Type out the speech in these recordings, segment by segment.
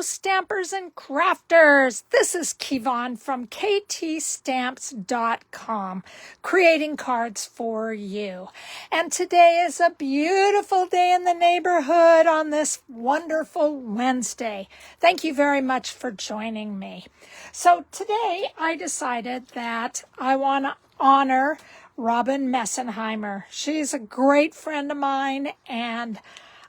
Stampers and Crafters. This is Kevon from ktstamps.com, creating cards for you. And today is a beautiful day in the neighborhood on this wonderful Wednesday. Thank you very much for joining me. So today I decided that I want to honor Robin Messenheimer. She's a great friend of mine and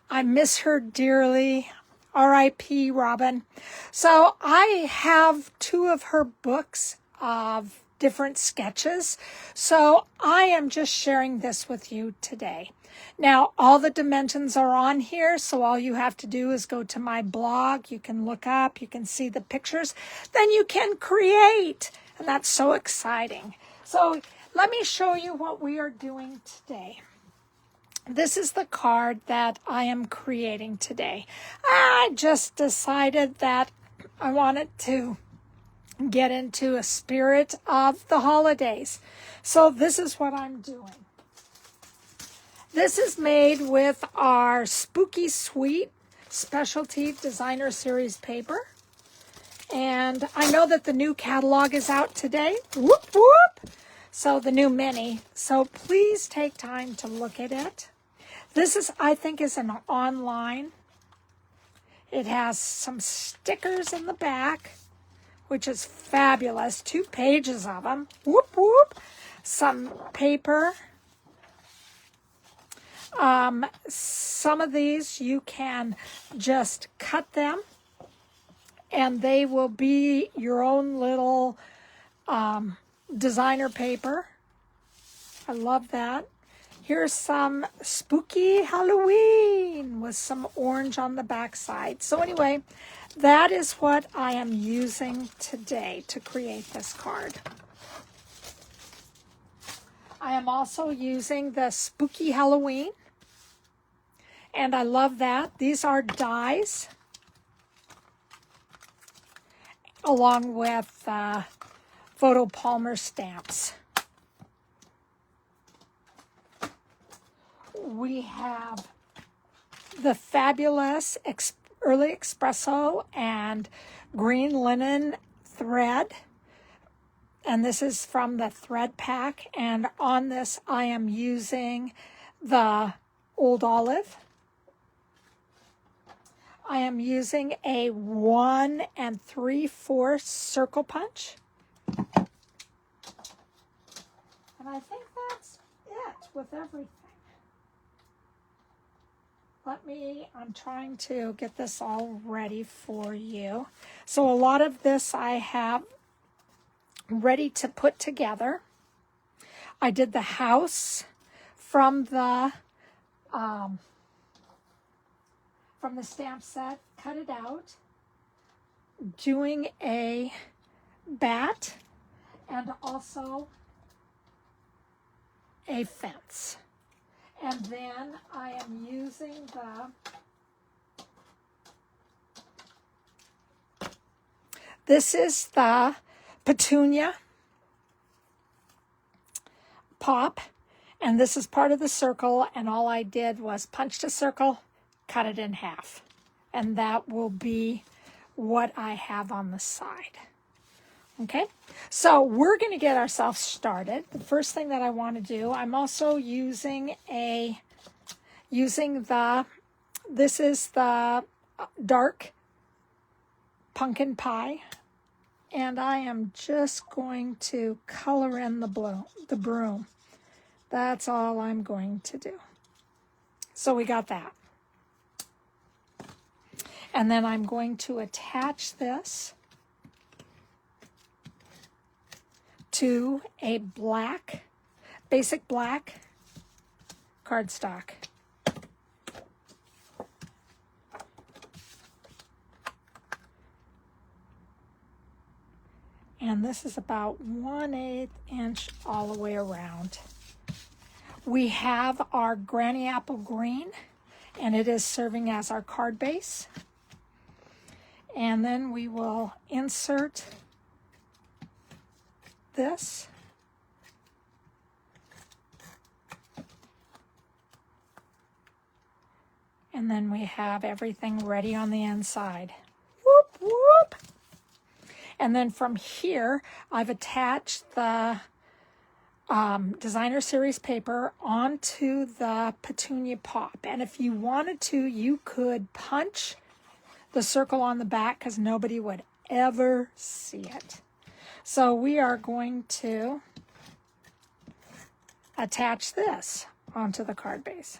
I miss her dearly. R.I.P. Robin. So I have 2 of her books of different sketches. So I am just sharing this with you today. Now, all the dimensions are on here, so all you have to do is go to my blog. You can look up, you can see the pictures, then you can create. And that's so exciting. So let me show you what we are doing today. This is the card that I am creating today. I just decided that I wanted to get into a spirit of the holidays. So this is what I'm doing. This is made with our Spooky Sweet Specialty Designer Series paper. And I know that the new catalog is out today. Whoop, whoop. So the new mini. So please take time to look at it. This is, I think, is an online. It has some stickers in the back, which is fabulous. 2 pages of them. Whoop, whoop. Some paper. Some of these you can just cut them, and they will be your own little designer paper. I love that. Here's some spooky Halloween with some orange on the back side. So anyway, that is what I am using today to create this card. I am also using the Spooky Halloween. And I love that. These are dies along with photo Palmer stamps. We have the fabulous Early Espresso and green linen thread. And this is from the thread pack. And on this, I am using the Old Olive. I am using a 1 3/4 circle punch. And I think that's it with everything. I'm trying to get this all ready for you. So a lot of this I have ready to put together. I did the house from the stamp set, cut it out, doing a bat and also a fence. And then I am using this is the petunia pop, and this is part of the circle, and all I did was punch the circle, cut it in half, and that will be what I have on the side. Okay, so we're going to get ourselves started. The first thing that I want to do, I'm also using this is the dark pumpkin pie, and I am just going to color in the broom. That's all I'm going to do. So we got that. And then I'm going to attach this to a basic black cardstock. And this is about 1/8 inch all the way around. We have our Granny Apple Green, and it is serving as our card base. And then we will insert this. And then we have everything ready on the inside. Whoop! whoop. And then from here, I've attached the Designer Series paper onto the Petunia Pop. And if you wanted to, you could punch the circle on the back because nobody would ever see it. So we are going to attach this onto the card base.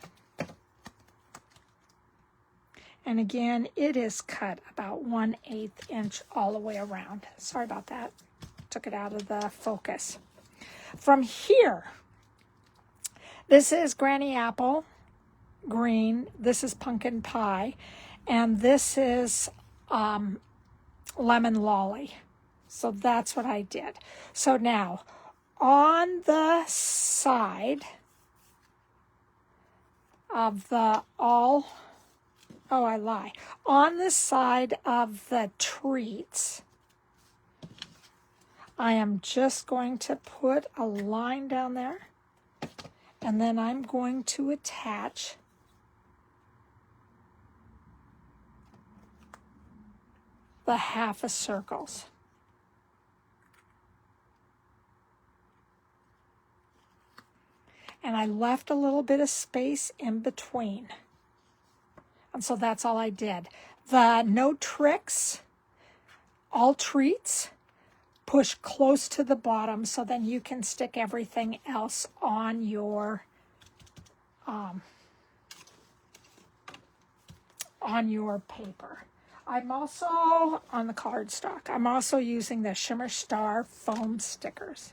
And again, it is cut about 1/8 inch all the way around. Sorry about that. Took it out of the focus. From here, this is Granny Apple Green. This is Pumpkin Pie. And this is Lemon Lolly. So that's what I did. So now, on the side of the on the side of the treats, I am just going to put a line down there, and then I'm going to attach the half a circles. And I left a little bit of space in between. And so that's all I did. The no tricks, all treats, push close to the bottom so then you can stick everything else on your paper. I'm also, on the cardstock, I'm also using the Shimmer Star foam stickers.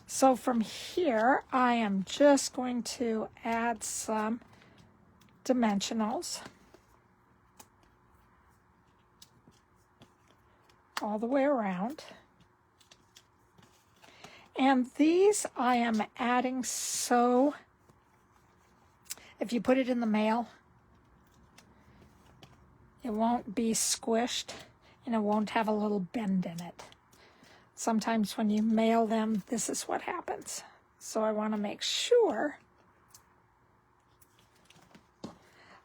So from here, I am just going to add some dimensionals all the way around. And these I am adding so if you put it in the mail, it won't be squished and it won't have a little bend in it. Sometimes when you mail them, this is what happens. So I want to make sure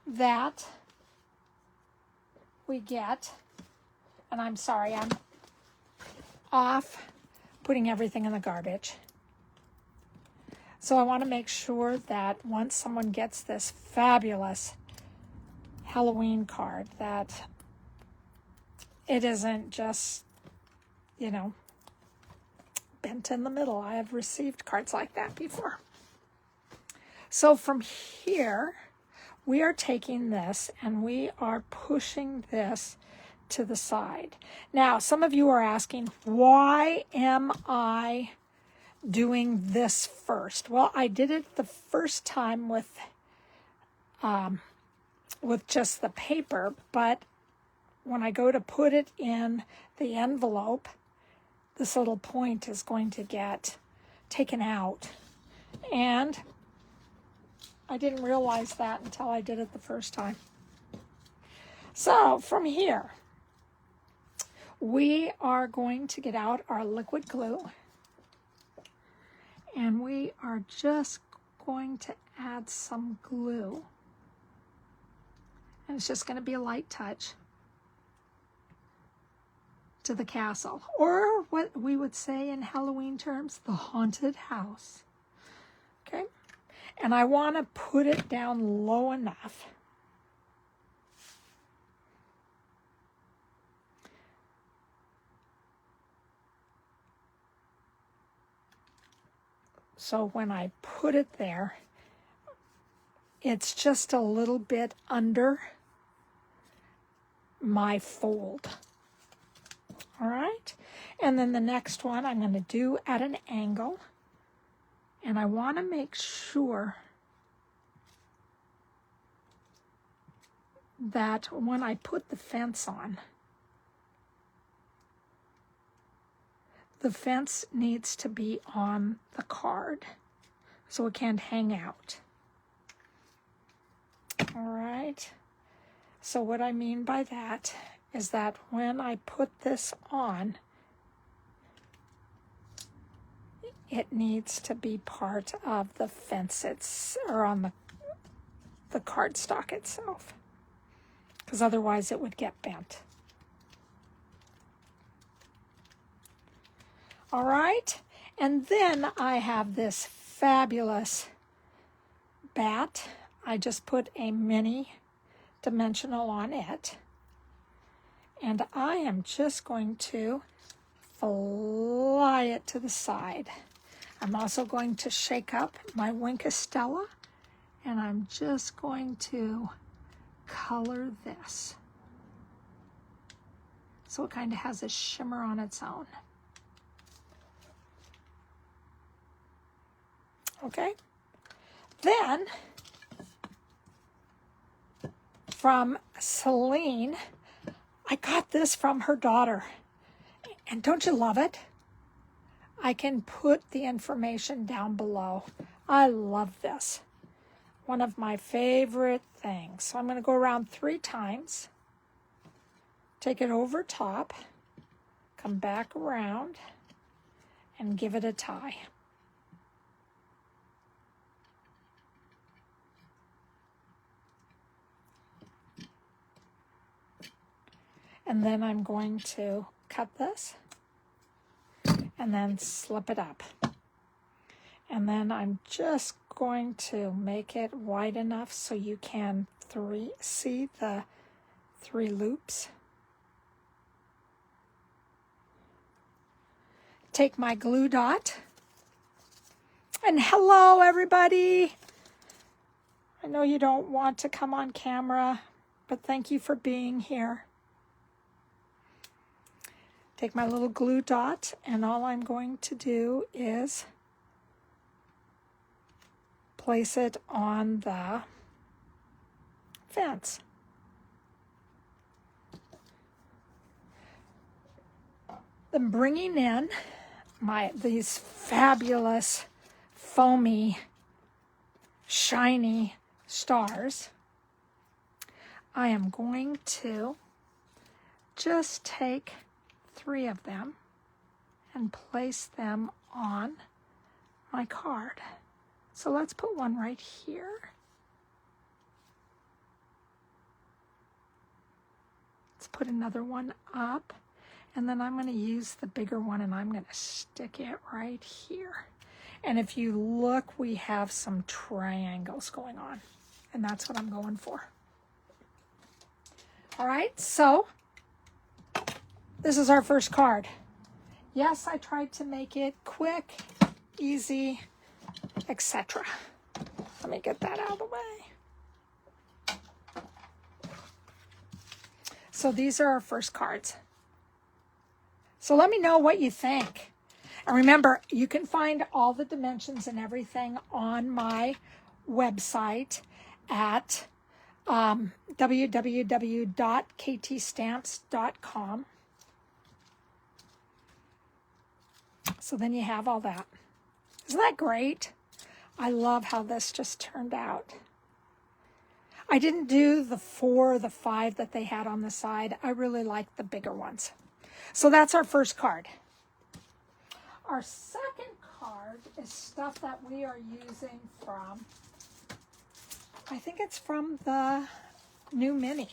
that we get, and I'm sorry, I'm off putting everything in the garbage. So I want to make sure that once someone gets this fabulous Halloween card, that it isn't just, you know, bent in the middle. I have received cards like that before. So from here, we are taking this and we are pushing this to the side. Now, some of you are asking, why am I doing this first? Well, I did it the first time with just the paper, but when I go to put it in the envelope, this little point is going to get taken out. And I didn't realize that until I did it the first time. So from here, we are going to get out our liquid glue. And we are just going to add some glue. And it's just going to be a light touch to the castle, or what we would say in Halloween terms, the haunted house. Okay, and I want to put it down low enough so when I put it there, it's just a little bit under my fold. All right, and then the next one I'm going to do at an angle, and I want to make sure that when I put the fence on, the fence needs to be on the card so it can't hang out. All right, so what I mean by that is that when I put this on, it needs to be part of the fence or on the cardstock itself, because otherwise it would get bent. All right, and then I have this fabulous bat. I just put a mini dimensional on it. And I am just going to fly it to the side. I'm also going to shake up my Winkostella, and I'm just going to color this. So it kind of has a shimmer on its own. Okay. Then, from Celine, I got this from her daughter. And don't you love it? I can put the information down below. I love this. One of my favorite things. So I'm going to go around 3 times. Take it over top. Come back around. And give it a tie. And then I'm going to cut this and then slip it up. And then I'm just going to make it wide enough so you can see the 3 loops. Take my glue dot. And hello, everybody. I know you don't want to come on camera, but thank you for being here. Take my little glue dot, and all I'm going to do is place it on the fence. Then bringing in these fabulous foamy, shiny stars, I am going to just take 3 of them and place them on my card. So let's put one right here. Let's put another one up, and then I'm going to use the bigger one and I'm going to stick it right here. And if you look, we have some triangles going on, and that's what I'm going for. All right, so this is our first card. Yes, I tried to make it quick, easy, etc. Let me get that out of the way. So these are our first cards. So let me know what you think. And remember, you can find all the dimensions and everything on my website at www.ktstamps.com. So then you have all that. Isn't that great? I love how this just turned out. I didn't do the 4 or the 5 that they had on the side. I really like the bigger ones. So that's our first card. Our second card is stuff that we are using from, I think it's from the new mini.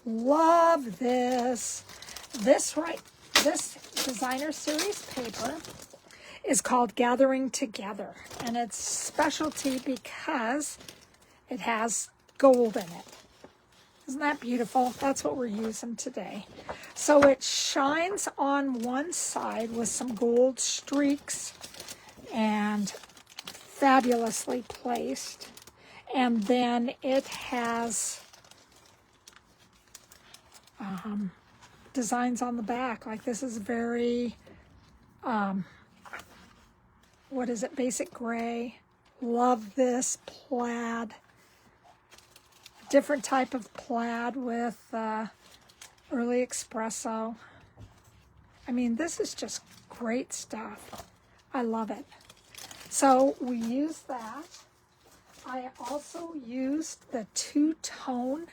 Love this. This designer series paper is called Gathering Together, and it's specialty because it has gold in it. Isn't that beautiful? That's what we're using today. So it shines on one side with some gold streaks and fabulously placed. And then it has designs on the back. Like this is very, what is it, basic gray. Love this plaid. Different type of plaid with early espresso. I mean, this is just great stuff. I love it. So we use that. I also used the two-tone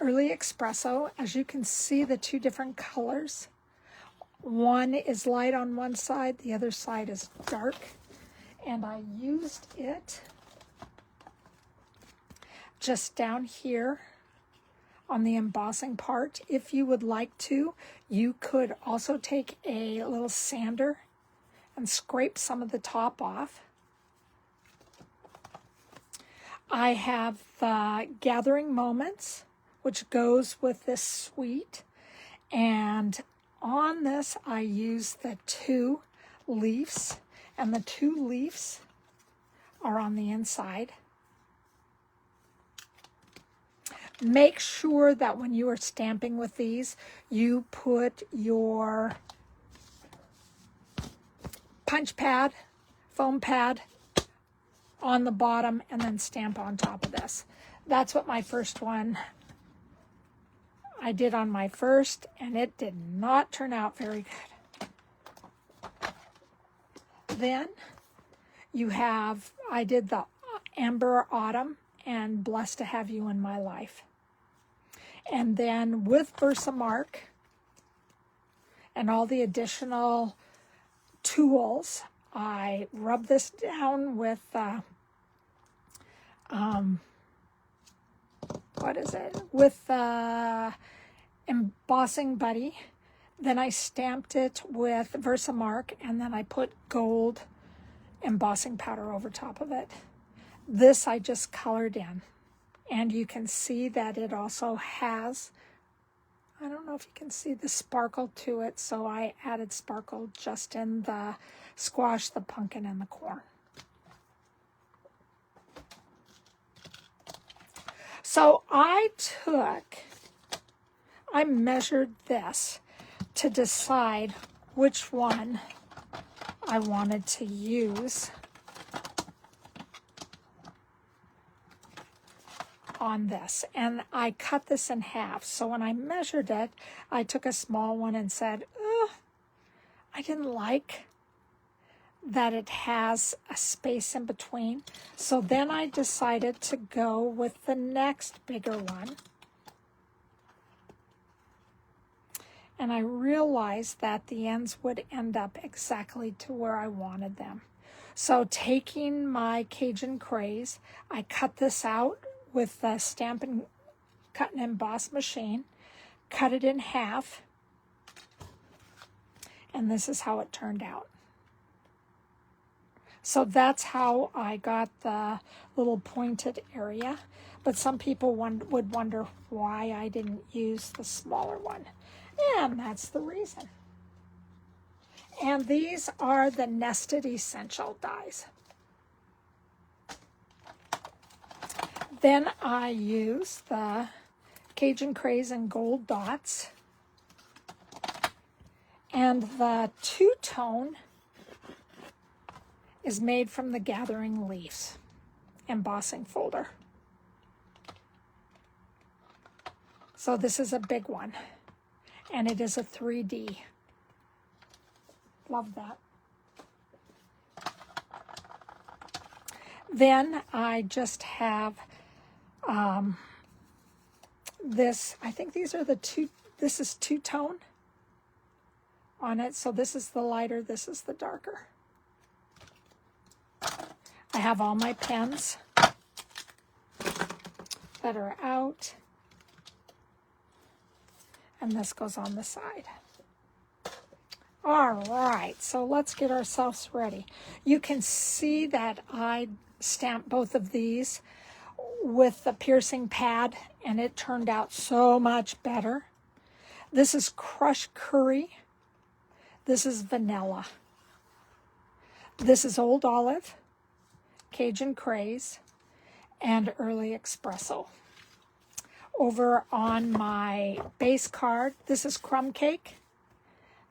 early espresso. As you can see, the 2 different colors. One is light on one side, the other side is dark. And I used it just down here on the embossing part. If you would like to, you could also take a little sander and scrape some of the top off. I have the Gathering Moments, which goes with this suite. And on this, I use the 2 leaves, and the 2 leaves are on the inside. Make sure that when you are stamping with these, you put your punch pad, foam pad on the bottom and then stamp on top of this. That's what my first one I did on my first, and it did not turn out very good. Then you have, I did the Amber Autumn and Blessed to Have You in My Life. And then with Versamark and all the additional tools, I rub this down with, with Embossing Buddy. Then I stamped it with Versamark, and then I put gold embossing powder over top of it. This I just colored in, and you can see that it also has, I don't know if you can see the sparkle to it, so I added sparkle just in the squash, the pumpkin, and the corn. So I measured this to decide which one I wanted to use on this, and I cut this in half. So when I measured it, I took a small one and said, I didn't like that it has a space in between. So then I decided to go with the next bigger one. And I realized that the ends would end up exactly to where I wanted them. So taking my Cajun Craze, I cut this out with the Stampin' Cut and Emboss machine, cut it in half, and this is how it turned out. So that's how I got the little pointed area, but some people would wonder why I didn't use the smaller one, and that's the reason. And these are the Nested Essential dies. Then I use the Cajun Craze and Gold Dots, and the two-tone is made from the Gathering Leaves embossing folder. So this is a big one, and it is a 3D. Love that. Then I just have this, I think these are the this is two-tone on it. So this is the lighter, this is the darker. I have all my pens that are out, and this goes on the side. All right, so let's get ourselves ready. You can see that I stamped both of these with the piercing pad, and it turned out so much better. This is Crushed Curry. This is Vanilla. This is Old Olive, Cajun Craze, and Early Espresso. Over on my base card, this is Crumb Cake.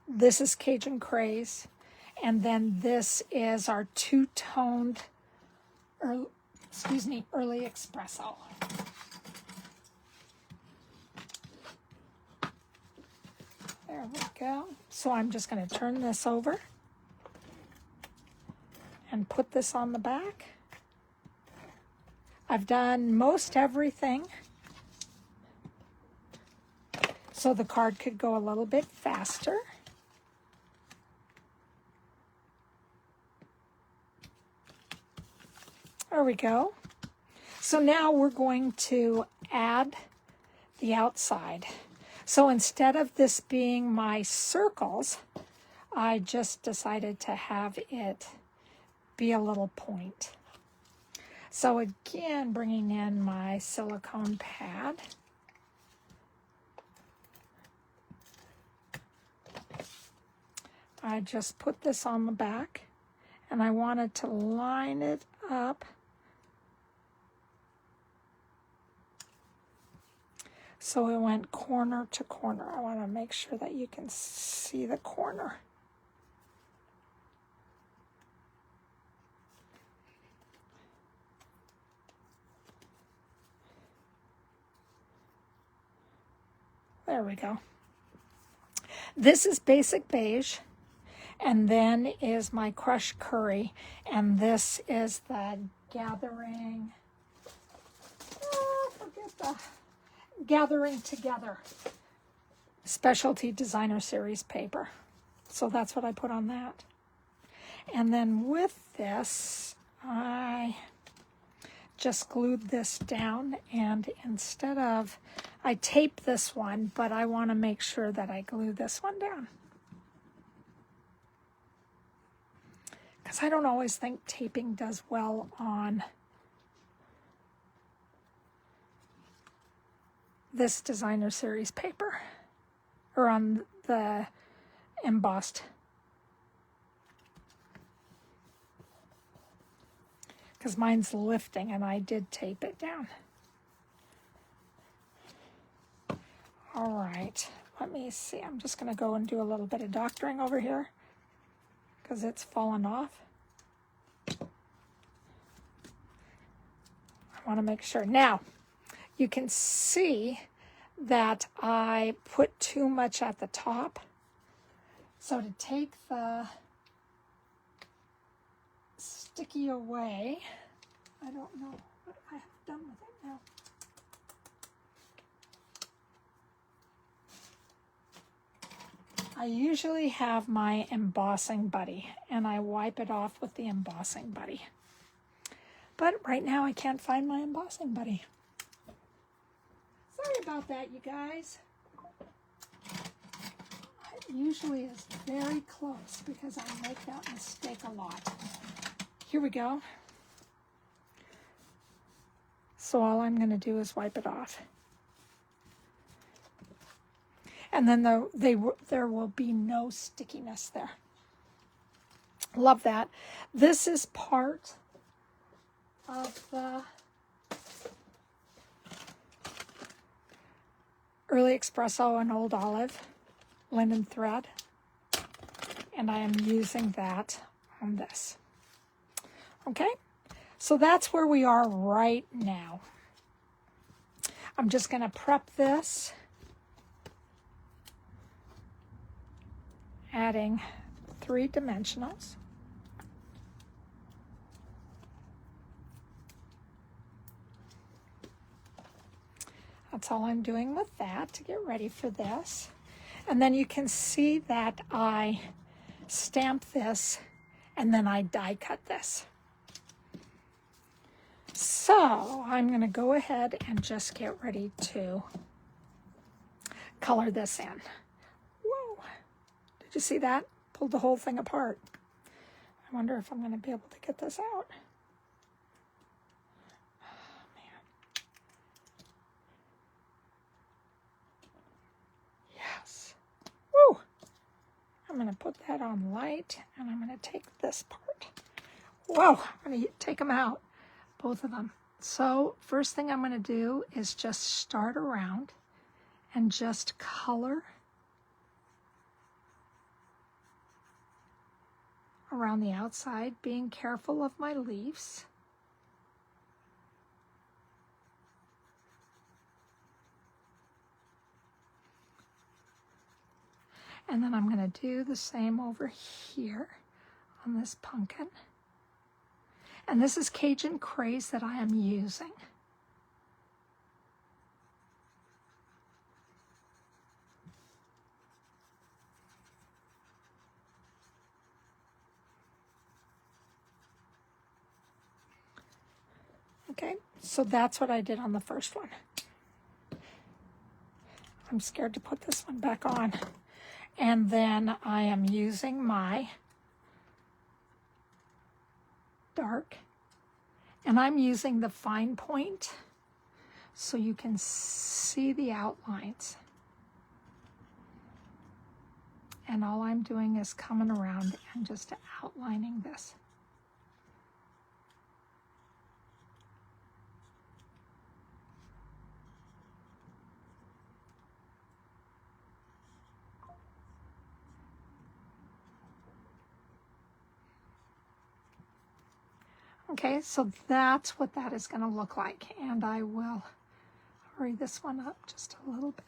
This is Cajun Craze. And then this is our two-toned, Early Espresso. There we go. So I'm just going to turn this over and put this on the back. I've done most everything, so the card could go a little bit faster. There we go. So now we're going to add the outside. So instead of this being my circles, I just decided to have it be a little point. So again, bringing in my silicone pad. I just put this on the back, and I wanted to line it up so it went corner to corner. I want to make sure that you can see the corner. There we go. This is Basic Beige, and then is my Crushed Curry, and this is the Gathering, Gathering Together Specialty Designer Series paper. So that's what I put on that. And then with this, I just glued this down, and instead of, I taped this one, but I want to make sure that I glue this one down. Because I don't always think taping does well on this designer series paper, or on the embossed. Because mine's lifting, and I did tape it down. All right, let me see. I'm just going to go and do a little bit of doctoring over here because it's fallen off. I want to make sure. Now, you can see that I put too much at the top. So to take the sticky away, I don't know what I have done with it now. I usually have my embossing buddy, and I wipe it off with the embossing buddy. But right now I can't find my embossing buddy. Sorry about that, you guys. It usually is very close because I make that mistake a lot. Here we go. So all I'm going to do is wipe it off. And then there will be no stickiness there. Love that. This is part of the Early Espresso and Old Olive linen thread. And I am using that on this. Okay, so that's where we are right now. I'm just going to prep this, adding 3 dimensionals. That's all I'm doing with that to get ready for this. And then you can see that I stamp this and then I die cut this. So I'm going to go ahead and just get ready to color this in. Whoa, did you see that? Pulled the whole thing apart. I wonder if I'm going to be able to get this out. Oh, man. Yes. Woo! I'm going to put that on light, and I'm going to take this part. Whoa, I'm going to take them out. Both of them. So first thing I'm going to do is just start around and just color around the outside, being careful of my leaves. And then I'm going to do the same over here on this pumpkin. And this is Cajun Craze that I am using. Okay, so that's what I did on the first one. I'm scared to put this one back on. And then I am using my dark, and I'm using the fine point so you can see the outlines. And all I'm doing is coming around and just outlining this. Okay, so that's what that is going to look like. And I will hurry this one up just a little bit.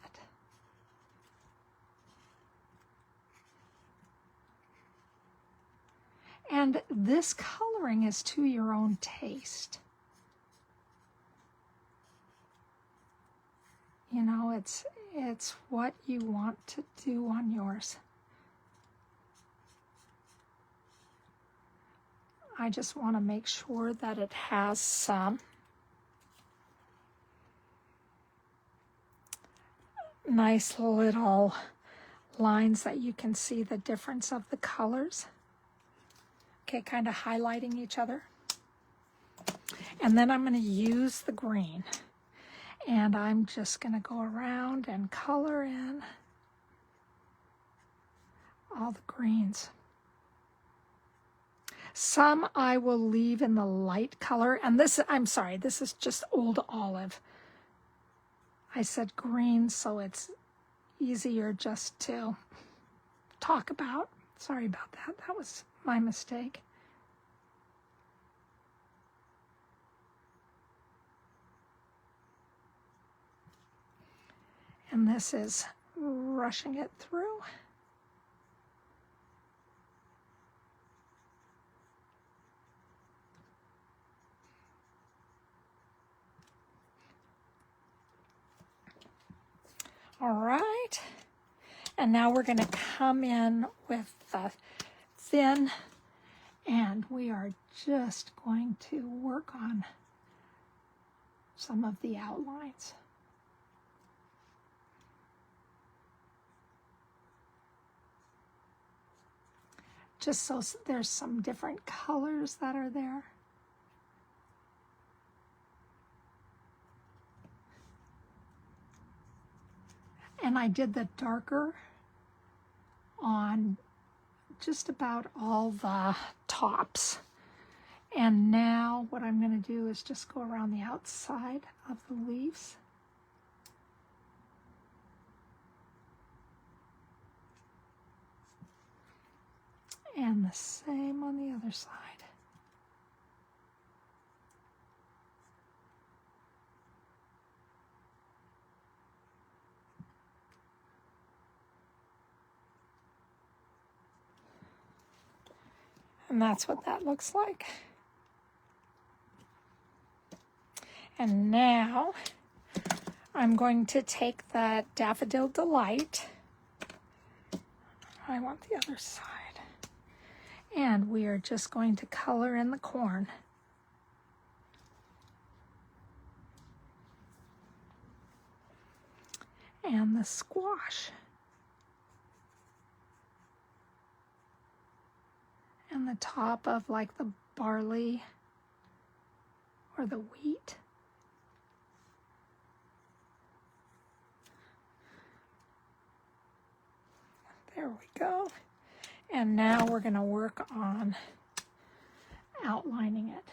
And this coloring is to your own taste. You know, it's what you want to do on yours. I just want to make sure that it has some nice little lines that you can see the difference of the colors. Okay, kind of highlighting each other. And then I'm going to use the green. And I'm just going to go around and color in all the greens. Some I will leave in the light color. And this, I'm sorry, this is just old olive. I said green, so it's easier just to talk about. Sorry about that. That was my mistake. And this is rushing it through. All right. And now we're going to come in with the thin, and we are just going to work on some of the outlines. Just so there's some different colors that are there. And I did the darker on just about all the tops. And now what I'm going to do is just go around the outside of the leaves. And the same on the other side. And that's what that looks like. And now I'm going to take that Daffodil Delight. I want the other side. And we are just going to color in the corn. And the squash. And the top of like the barley or the wheat. There we go. And now we're going to work on outlining it.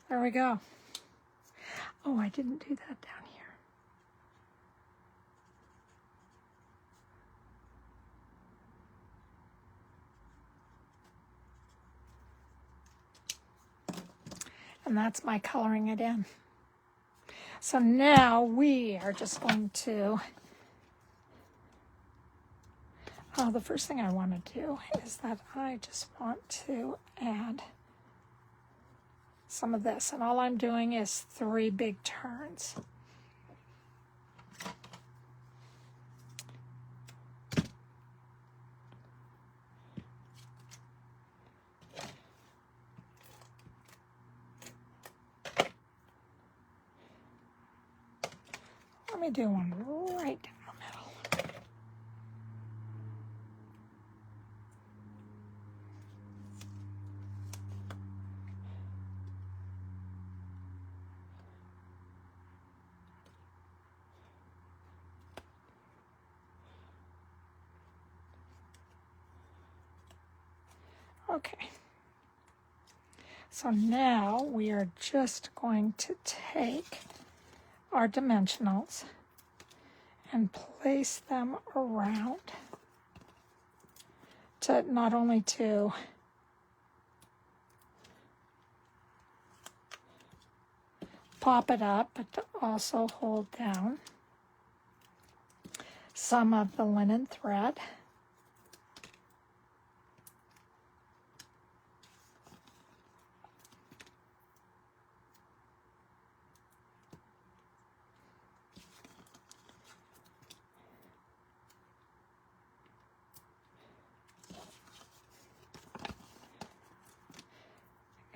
There we go. Oh, I didn't do that down here. And that's my coloring it in. So now we are just going to, the first thing I want to do is that I just want to add some of this. And all I'm doing is 3 big turns. Let me do one right down the middle. Okay. So now we are just going to take our dimensionals and place them around to not only to pop it up, but to also hold down some of the linen thread.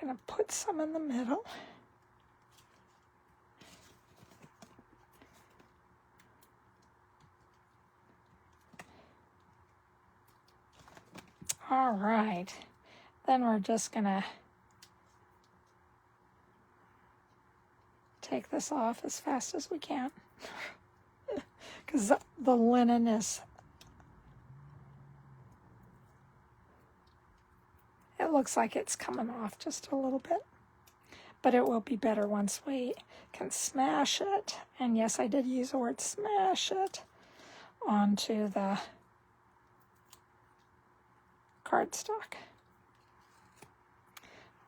I'm going to put some in the middle. All right, then we're just going to take this off as fast as we can because the linen is, it looks like it's coming off just a little bit, but it will be better once we can smash it. And yes, I did use the word smash it onto the cardstock.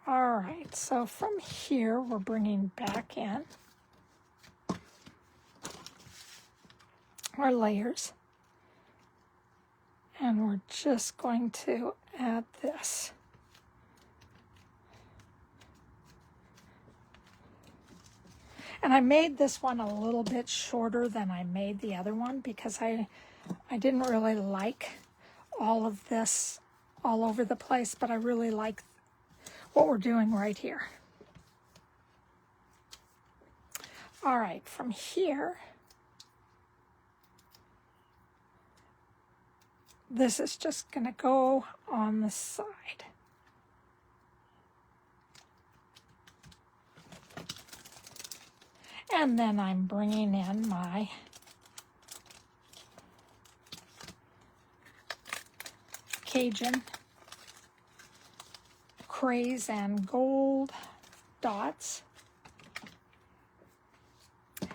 All right, so from here, we're bringing back in our layers, and we're just going to add this. And I made this one a little bit shorter than I made the other one because I didn't really like all of this all over the place, but I really like what we're doing right here. All right, from here, this is just going to go on the side. And then I'm bringing in my Cajun craze and gold dots.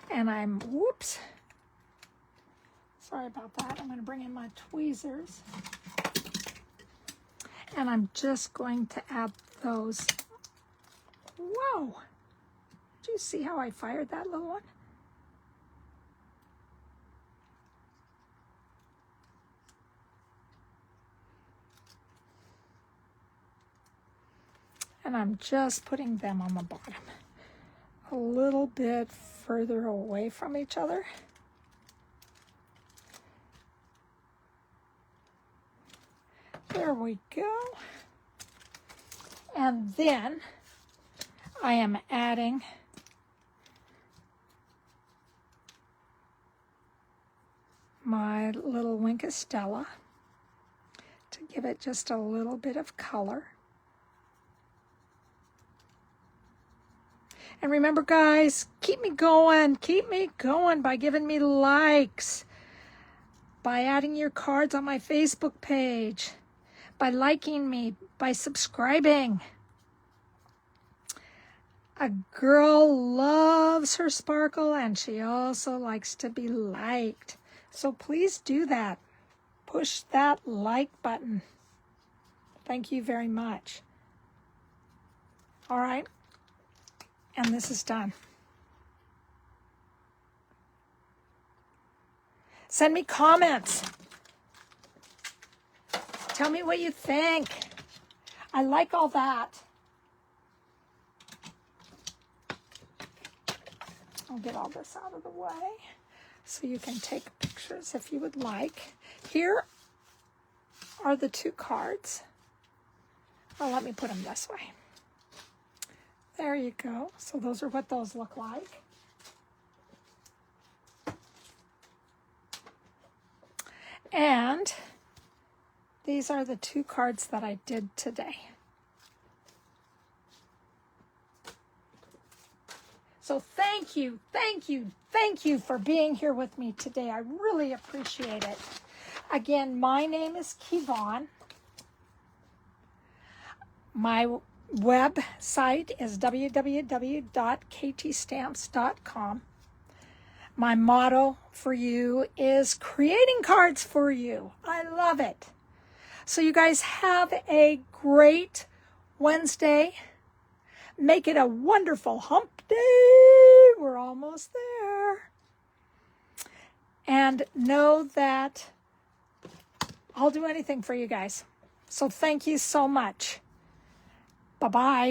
And I'm, whoops, sorry about that. I'm going to bring in my tweezers. And I'm just going to add those. Whoa! Did you see how I fired that little one? And I'm just putting them on the bottom, a little bit further away from each other. There we go. And then I am adding my little Wink of Stella to give it just a little bit of color. And remember, guys, keep me going by giving me likes, by adding your cards on my Facebook page, by liking me, by subscribing. A girl loves her sparkle, and she also likes to be liked. So please do that. Push that like button. Thank you very much. All right. And this is done. Send me comments. Tell me what you think. I like all that. I'll get all this out of the way so you can take pictures if you would like. Here are the 2 cards. Well, let me put them this way. There you go. So those are what those look like. And these are the 2 cards that I did today. So thank you, thank you, thank you for being here with me today. I really appreciate it. Again, my name is Kevon. My website is www.ktstamps.com. My motto for you is creating cards for you. I love it. So you guys have a great Wednesday. Make it a wonderful hump day. We're almost there. And know that I'll do anything for you guys. So thank you so much. Bye-bye.